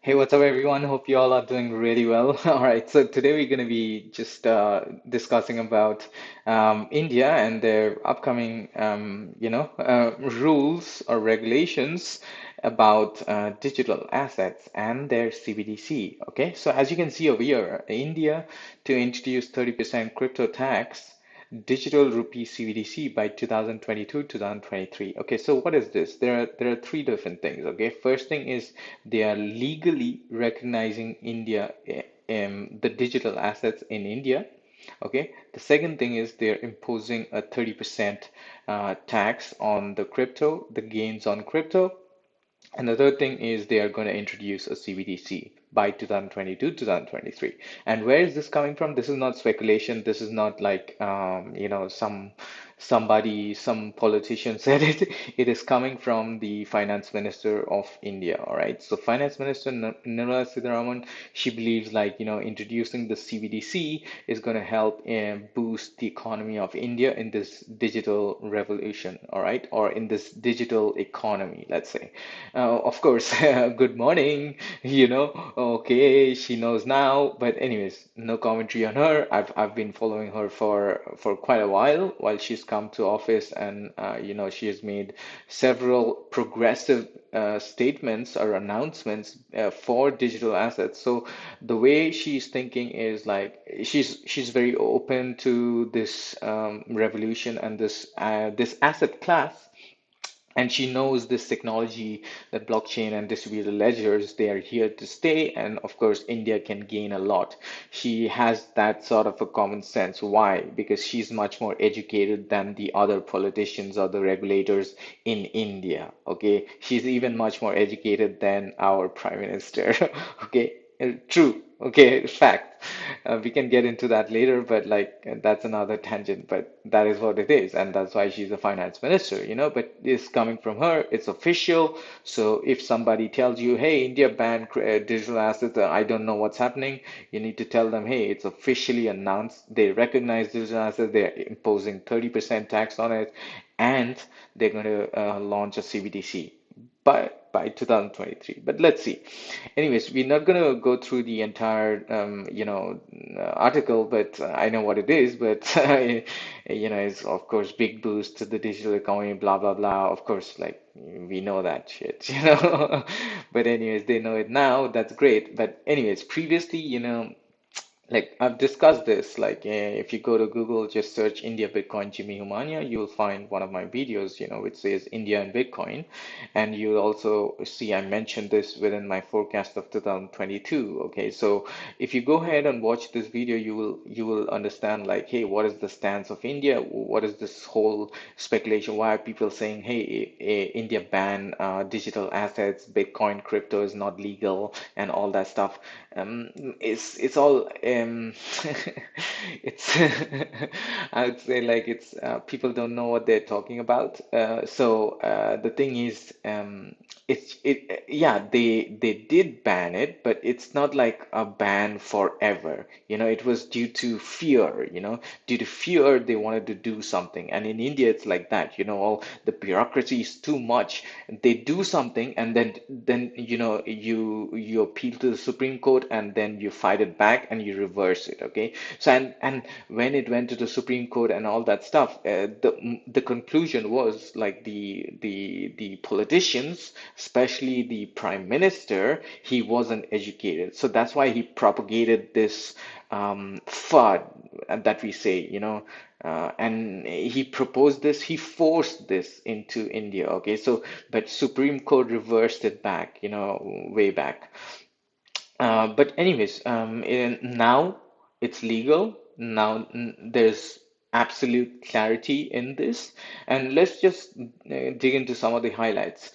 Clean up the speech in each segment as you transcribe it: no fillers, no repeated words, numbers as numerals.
Hey, what's up, everyone? Hope you all are doing really well. All right, so today we're going to be just discussing about India and their upcoming, rules or regulations about digital assets and their CBDC. Okay, so as you can see over here, India to introduce 30% crypto tax digital rupee CBDC by 2022-2023. Okay, so what is this? There are three different things. Okay, first thing is they are legally recognizing India, the digital assets in India. Okay, the second thing is they're imposing a 30% tax on the crypto, the gains on crypto. And the third thing is they are going to introduce a CBDC by 2022, 2023. And where is this coming from? This is not speculation. This is not like some politician said it. It is coming from the finance minister of India. All right. So finance minister Nirmala Sitharaman, she believes like introducing the CBDC is going to help boost the economy of India in this digital revolution. All right, or in this digital economy, let's say. Of course, good morning, okay, she knows now, but anyways, no commentary on her. I've been following her for quite a while she's come to office, and she has made several progressive statements or announcements for digital assets. So the way she's thinking is like she's very open to this revolution and this asset class, and she knows this technology, that blockchain and distributed ledgers, they are here to stay. And of course, India can gain a lot. She has that sort of a common sense. Why? Because she's much more educated than the other politicians or the regulators in India. Okay. She's even much more educated than our prime minister. Okay. True. Okay, fact. We can get into that later, but like that's another tangent. But that is what it is, and that's why she's a finance minister. But it's coming from her, it's official. So if somebody tells you, "Hey, India banned digital assets," I don't know what's happening. You need to tell them, "Hey, it's officially announced. They recognize digital assets. They're imposing 30% tax on it, and they're going to launch a CBDC." By 2023. But let's see. Anyways, we're not going to go through the entire article, but I know what it is. But it's of course big boost to the digital economy, blah blah blah. Of course, like we know that shit. But anyways, they know it now. That's great. But anyways, previously, like I've discussed this, like if you go to Google, just search India Bitcoin Jimmy Humania, you'll find one of my videos, which says India and Bitcoin. And you'll also see I mentioned this within my forecast of 2022. Okay, so if you go ahead and watch this video, you will understand like, hey, what is the stance of India? What is this whole speculation? Why are people saying, hey, India ban digital assets, Bitcoin, crypto is not legal, and all that stuff? It's all it's I would say like it's people don't know what they're talking about. So the thing is, yeah, they did ban it, but it's not like a ban forever. It was due to fear. Due to fear they wanted to do something, and in India it's like that. All the bureaucracy is too much. They do something, and then you appeal to the Supreme Court, and then you fight it back and you reverse it. Okay, so and when it went to the Supreme Court and all that stuff, the conclusion was like the politicians, especially the prime minister, he wasn't educated, so that's why he propagated this FUD that we say, and he proposed this, he forced this into India. Okay, so but Supreme Court reversed it back, way back. But anyways, now it's legal. Now there's absolute clarity in this. And let's just dig into some of the highlights.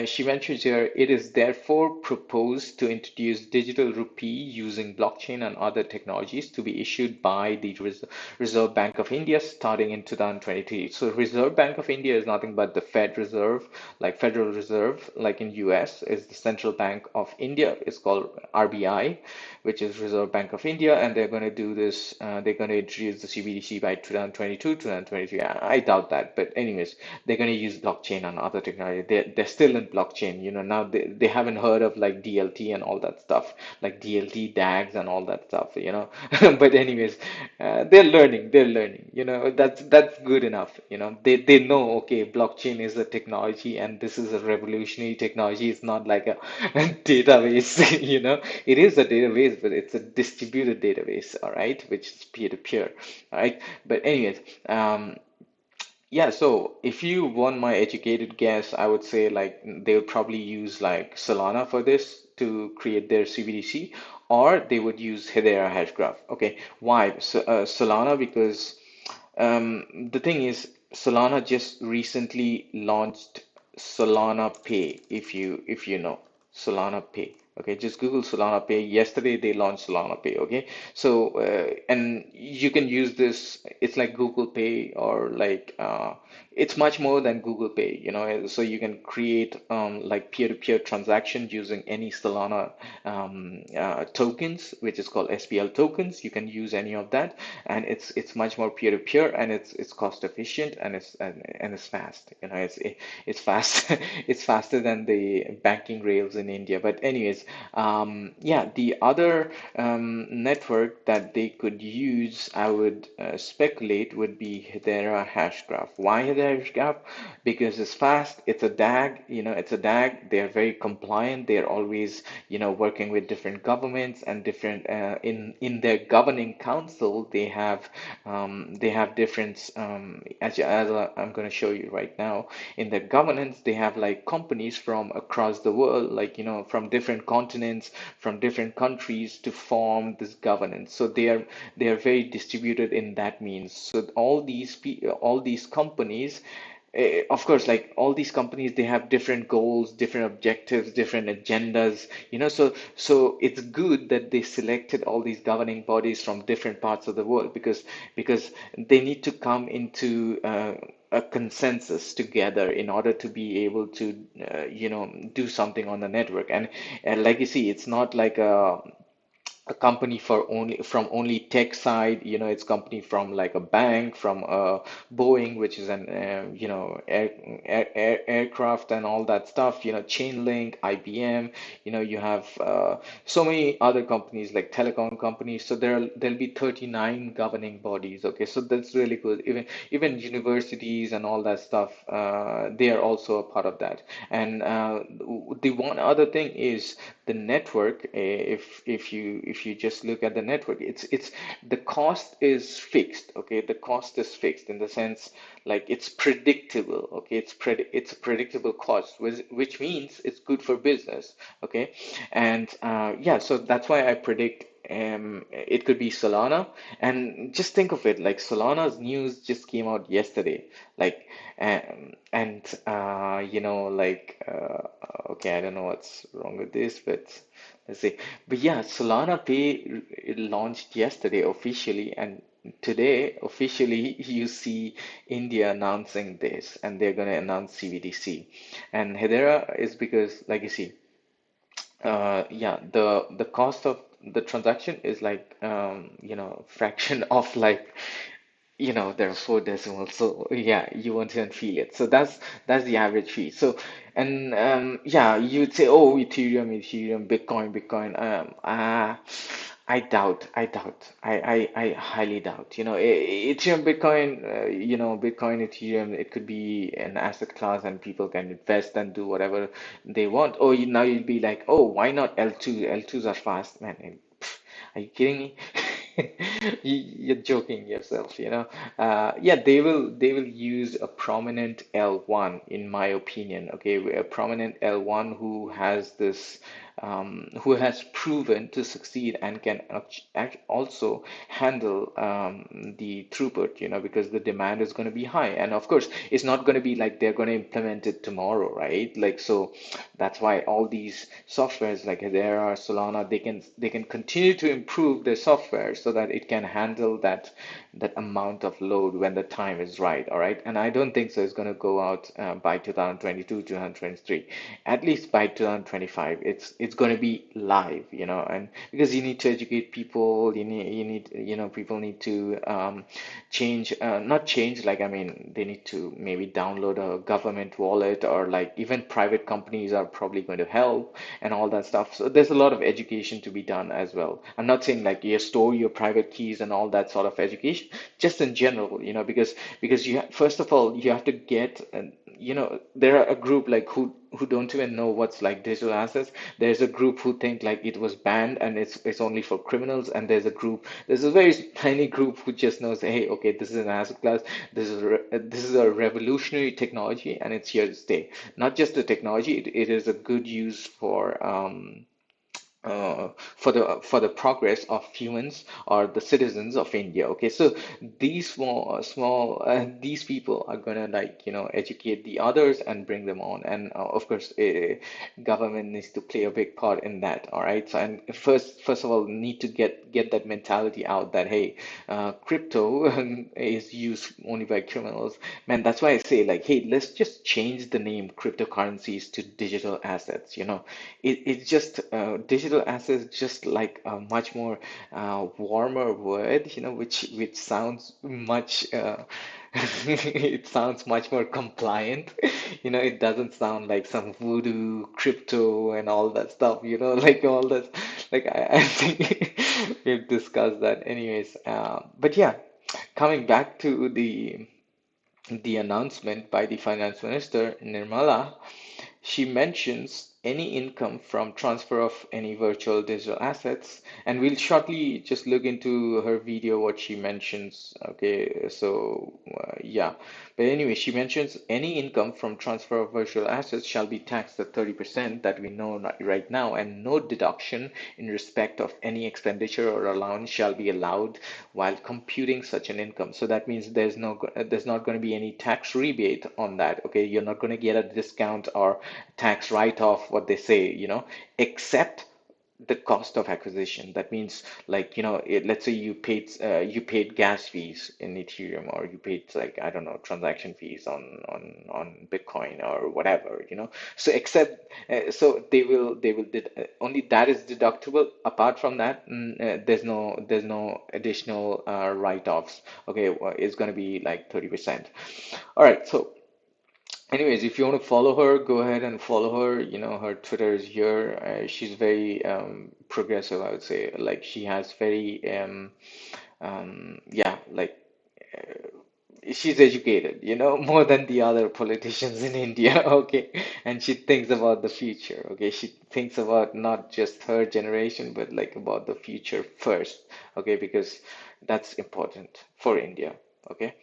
She mentions here, it is therefore proposed to introduce digital rupee using blockchain and other technologies to be issued by the Reserve Bank of India starting in 2023. So Reserve Bank of India is nothing but the Fed Reserve, like Federal Reserve, like in US, is the Central Bank of India. It's called RBI, which is Reserve Bank of India, and they're going to do this. They're going to introduce the CBDC by 2022, 2023. I doubt that. But anyways, they're going to use blockchain and other technology. They're still in blockchain. Now they haven't heard of like DLT and all that stuff, like DLT, DAGs and all that stuff. But anyways, they're learning. That's good enough. They know, okay, blockchain is a technology and this is a revolutionary technology. It's not like a database. It is a database, but it's a distributed database, all right, which is peer-to-peer, all right. But anyways, um, yeah, so if you want my educated guess, I would say like they'll probably use like Solana for this to create their CBDC, or they would use Hedera Hashgraph. Okay, why? Solana, because the thing is, Solana just recently launched Solana Pay, if you know Solana Pay. Okay, just Google Solana Pay. Yesterday they launched Solana Pay. Okay, so and you can use this. It's like Google Pay or like it's much more than Google Pay. So you can create like peer-to-peer transactions using any Solana tokens, which is called SPL tokens. You can use any of that, and it's much more peer-to-peer, and it's cost efficient, and it's fast. It's fast. It's faster than the banking rails in India. But anyways, yeah, the other network that they could use, I would speculate, would be Hedera Hashgraph. Why Hedera Hashgraph? Because it's fast. It's a DAG. It's a DAG. They're very compliant. They're always, working with different governments and different in their governing council. They have different I'm going to show you right now. In their governance, they have like companies from across the world, like from different continents, from different countries to form this governance. So they are very distributed in that means. So all these companies, of course, like all these companies, they have different goals, different objectives, different agendas. So it's good that they selected all these governing bodies from different parts of the world, because they need to come into a consensus together in order to be able to do something on the network. And like you see, it's not like a company from only tech side. It's company from like a bank, from Boeing, which is an aircraft and all that stuff. Chainlink, IBM. You have so many other companies like telecom companies. So there'll be 39 governing bodies. Okay, so that's really good. Even universities and all that stuff, they are also a part of that. And the one other thing is the network. If you just look at the network, it's the cost is fixed. Okay, the cost is fixed in the sense, like, it's predictable. Okay, it's a predictable cost, which means it's good for business. Okay, and yeah, so that's why I predict it could be Solana. And just think of it, like Solana's news just came out yesterday, like, like, okay, I don't know what's wrong with this, but let's see. But yeah, Solana Pay it launched yesterday officially, and today officially you see India announcing this, and they're going to announce CBDC. And Hedera is because, like you see, yeah, the cost of the transaction is like fraction of, like, there are four decimals, so yeah, you won't even feel it. So that's the average fee. So, and yeah, you'd say, oh, Ethereum, Bitcoin. I doubt. I highly doubt. Ethereum, Bitcoin, Bitcoin, Ethereum, it could be an asset class and people can invest and do whatever they want. Oh, now you'll be like, oh, why not L2? L2s are fast, man. And, are you kidding me? You're joking yourself. Yeah, they will use a prominent L1, in my opinion. Okay, a prominent L1 who has proven to succeed and can also handle the throughput. Because the demand is going to be high, and of course, it's not going to be like they're going to implement it tomorrow, right? Like, so that's why all these softwares like Hedera, Solana, they can continue to improve their software so that it can handle that amount of load when the time is right, all right? And I don't think so it's going to go out by 2022, 2023. At least by 2025, it's going to be live, and because you need to educate people, people need to change, not change, like, I mean, they need to maybe download a government wallet, or like even private companies are probably going to help and all that stuff. So there's a lot of education to be done as well. I'm not saying like you store your private keys and all that sort of education, just in general, because first of all, you have to get, there are a group like who don't even know what's like digital assets. There's a group who think like it was banned and it's only for criminals, and there's a very tiny group who just knows, hey, okay, this is an asset class, this is a revolutionary technology, and it's here to stay. Not just the technology, it is a good use for the progress of humans or the citizens of India. Okay, so these these people are gonna, like, educate the others and bring them on, and of course, government needs to play a big part in that. All right, so, and first of all, need to get that mentality out that, hey, crypto is used only by criminals. Man, that's why I say, like, hey, let's just change the name cryptocurrencies to digital assets. It's just digital assets, just like a much more warmer word, which sounds much it sounds much more compliant. It doesn't sound like some voodoo crypto and all that stuff, like all that. Like I think we've discussed that anyways. But yeah, coming back to the announcement by the finance minister, Nirmala, she mentions any income from transfer of any virtual digital assets, and we'll shortly just look into her video what she mentions. Okay, so yeah, but anyway, she mentions any income from transfer of virtual assets shall be taxed at 30% that we know right now, and no deduction in respect of any expenditure or allowance shall be allowed while computing such an income. So that means there's not going to be any tax rebate on that. Okay, you're not going to get a discount or tax write-off, what they say, except the cost of acquisition. That means, like, let's say you paid gas fees in Ethereum, or you paid, like, I don't know, transaction fees on Bitcoin or whatever, so except so they will only that is deductible. Apart from that, there's no additional write-offs. Okay, well, it's going to be like 30%. All right, so anyways, if you want to follow her, go ahead and follow her. Her Twitter is here. She's very progressive, I would say. Like, she has very yeah, like, she's educated, more than the other politicians in India. Okay, and she thinks about the future. Okay, she thinks about not just her generation, but like about the future first. Okay, because that's important for India. Okay.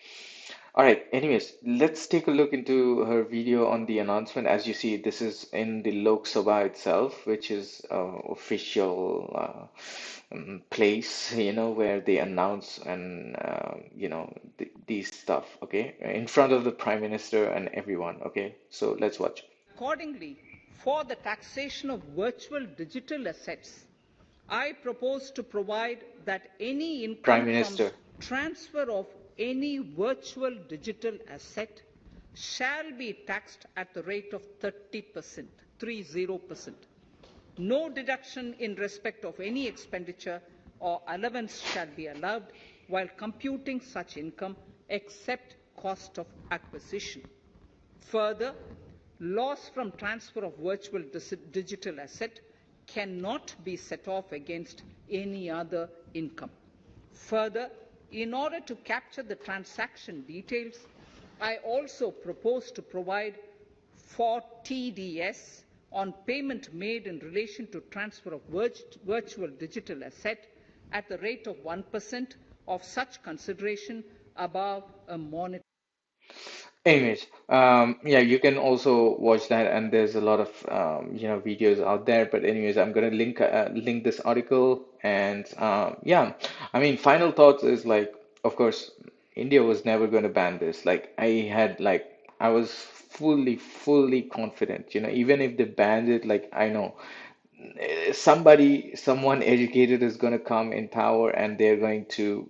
All right, anyways, let's take a look into her video on the announcement. As you see, this is in the Lok Sabha itself, which is official place, where they announce and these stuff, okay, in front of the Prime Minister and everyone. Okay, so let's watch. Accordingly, for the taxation of virtual digital assets, I propose to provide that any Prime income from Minister. transfer of any virtual digital asset shall be taxed at the rate of 30%, 30%. No deduction in respect of any expenditure or allowance shall be allowed while computing such income except cost of acquisition. Further, loss from transfer of virtual digital asset cannot be set off against any other income. Further, in order to capture the transaction details, I also propose to provide for TDS on payment made in relation to transfer of virtual digital asset at the rate of 1% of such consideration above a monetary. Anyways, yeah, you can also watch that, and there's a lot of videos out there. But anyways, I'm gonna link this article, and yeah, I mean, final thoughts is like, of course, India was never going to ban this. Like, I was fully confident. Even if they banned it, like, I know someone educated is going to come in power, and they're going to,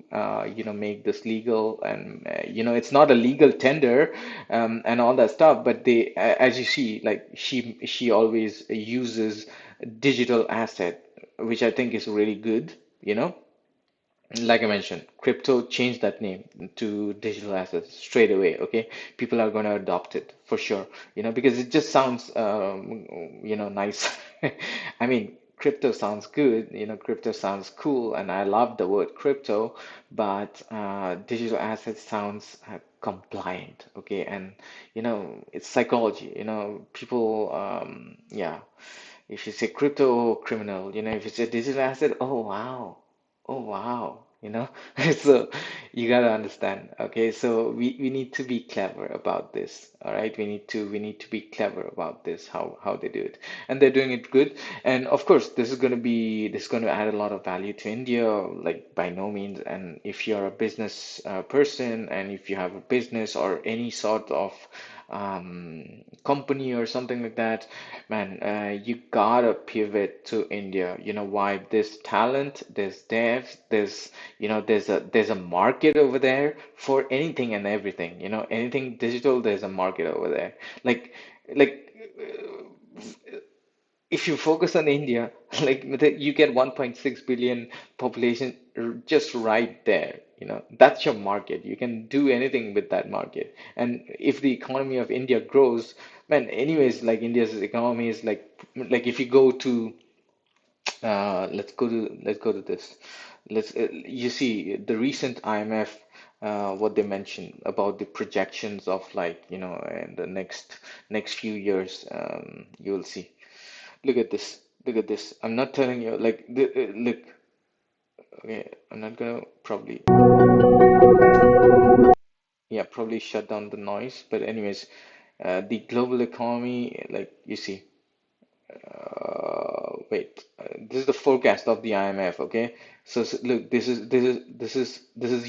make this legal, and it's not a legal tender, and all that stuff. But as you see, like she always uses digital asset, which I think is really good. You know, like I mentioned, crypto changed that name to digital assets straight away. Okay, people are going to adopt it for sure, because it just sounds, nice. I mean, crypto sounds good, crypto sounds cool, and I love the word crypto, but digital assets sounds compliant. Okay, and it's psychology. People, yeah. If you say crypto, criminal. If you say digital asset, oh wow. Oh wow, so you gotta understand. Okay, so we need to be clever about this. All right, we need to be clever about this, how they do it, and they're doing it good. And of course, this is going to add a lot of value to India, like by no means. And if you're a business person, and if you have a business or any sort of company or something like that, man, you gotta pivot to India. You know why? There's talent, there's devs, there's a market over there for anything and everything. Anything digital, there's a market over there. Like if you focus on India, you get 1.6 billion population just right there. That's your market. You can do anything with that market. And if the economy of India grows, man, anyways, like India's economy is like if you go to let's go to this. You see the recent IMF, what they mentioned about the projections of, in the next few years, you will see. Look at this. Look at this. I'm not telling you, look. Okay, I'm not gonna probably, yeah, probably shut down the noise. But anyways, the global economy, like you see, wait, this is the forecast of the IMF. Okay, so, look, this is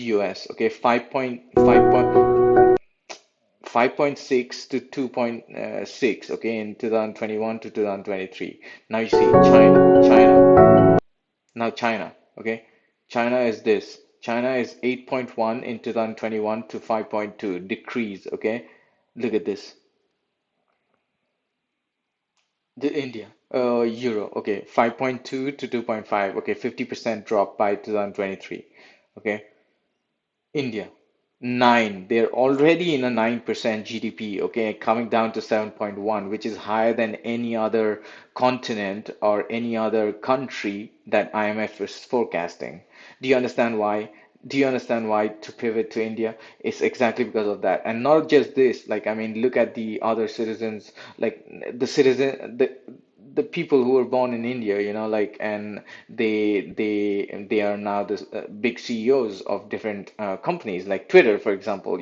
US. Okay, 5.6 to 2.6. Okay, in 2021 to 2023. Now you see China. Now China, okay? China is this. China is 8.1 in 2021 to 5.2, decrease, okay? Look at this. The India, euro, okay, 5.2 to 2.5, okay, 50% drop by 2023, okay? India, 9. They're already in a 9% GDP, okay, coming down to 7.1, which is higher than any other continent or any other country that IMF is forecasting. Do you understand why? Do you understand why to pivot to India? It's exactly because of that. And not just this, like, I mean, look at the other citizens, like the people who were born in India, and they are now the big CEOs of different companies, like Twitter, for example,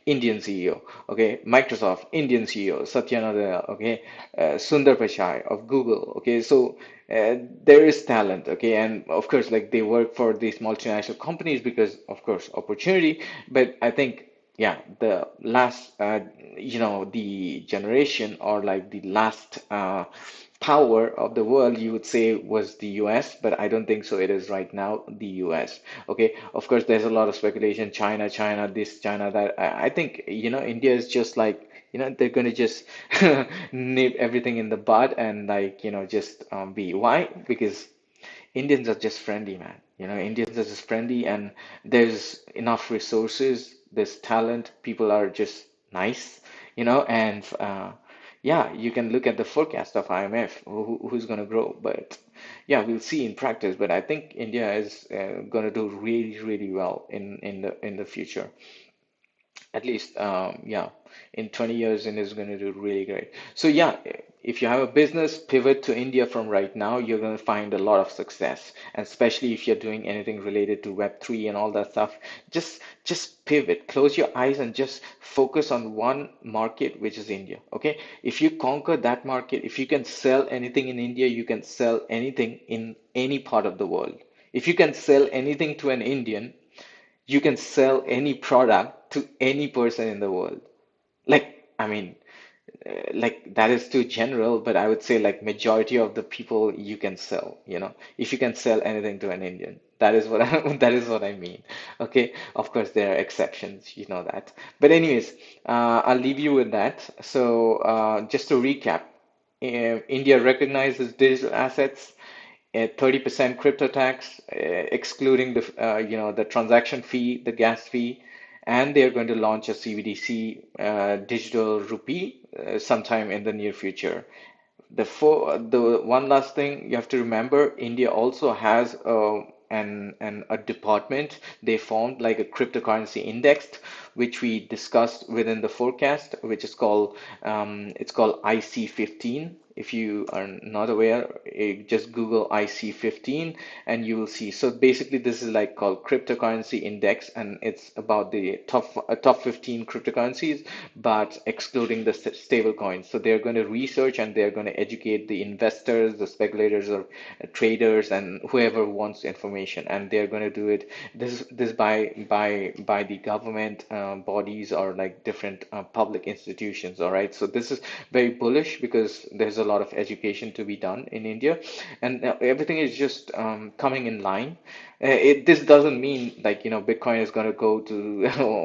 Indian CEO, okay, Microsoft, Indian CEO, Satya Nadella, okay, Sundar Pichai of Google, okay, so there is talent, okay, and of course, like they work for these multinational companies because, of course, opportunity, but I think. Yeah, the last, the generation, or like the last power of the world, you would say, was the US, but I don't think so. It is right now the US. Okay, of course, there's a lot of speculation. China this, China that. I think, India is just like, they're gonna just nip everything in the bud, and, like, just be. Why? Because Indians are just friendly, man. Indians are just friendly, and there's enough resources, there's talent, people are just nice, and yeah, you can look at the forecast of IMF, who's going to grow. But yeah, we'll see in practice. But I think India is going to do really, really well in the future. At least, yeah, in 20 years, India is going to do really great. So yeah, if you have a business, pivot to India from right now. You're going to find a lot of success, and especially if you're doing anything related to Web3 and all that stuff. Just pivot, close your eyes, and just focus on one market, which is India. Okay, if you conquer that market, if you can sell anything in India, you can sell anything in any part of the world. If you can sell anything to an Indian, you can sell any product to any person in the world. Like, I mean, like that is too general, but I would say like majority of the people you can sell, if you can sell anything to an Indian, that is what that is what I mean. Okay, of course there are exceptions, you know that. But anyways, I'll leave you with that. So just to recap, India recognizes digital assets, a 30% crypto tax, excluding the transaction fee, the gas fee, and they are going to launch a CBDC digital rupee sometime in the near future. The one last thing you have to remember, India also has a department they formed, like a cryptocurrency index, which we discussed within the forecast, which is called it's called IC15. If you are not aware, just Google IC15 and you will see. So basically, this is like called cryptocurrency index, and it's about the top 15 cryptocurrencies, but excluding the stable coins. So they're going to research and they're going to educate the investors, the speculators, or traders, and whoever wants information. And they're going to do it this by the government bodies or like different public institutions. All right. So this is very bullish because there's a lot of education to be done in India, and everything is just coming in line. This doesn't mean like Bitcoin is going to go to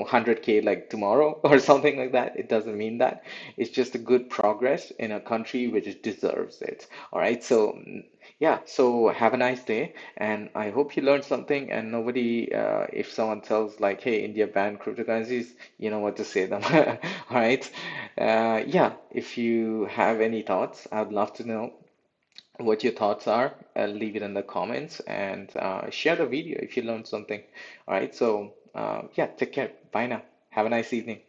100K like tomorrow or something like that. It doesn't mean that. It's just a good progress in a country which deserves it. All right. So yeah. So have a nice day, and I hope you learned something. And nobody, if someone tells like, "Hey, India banned cryptocurrencies," you know what to say them. All right. Yeah. If you have any thoughts, I'd love to know what your thoughts are. Leave it in the comments and share the video if you learned something. All right, so yeah, take care. Bye now. Have a nice evening.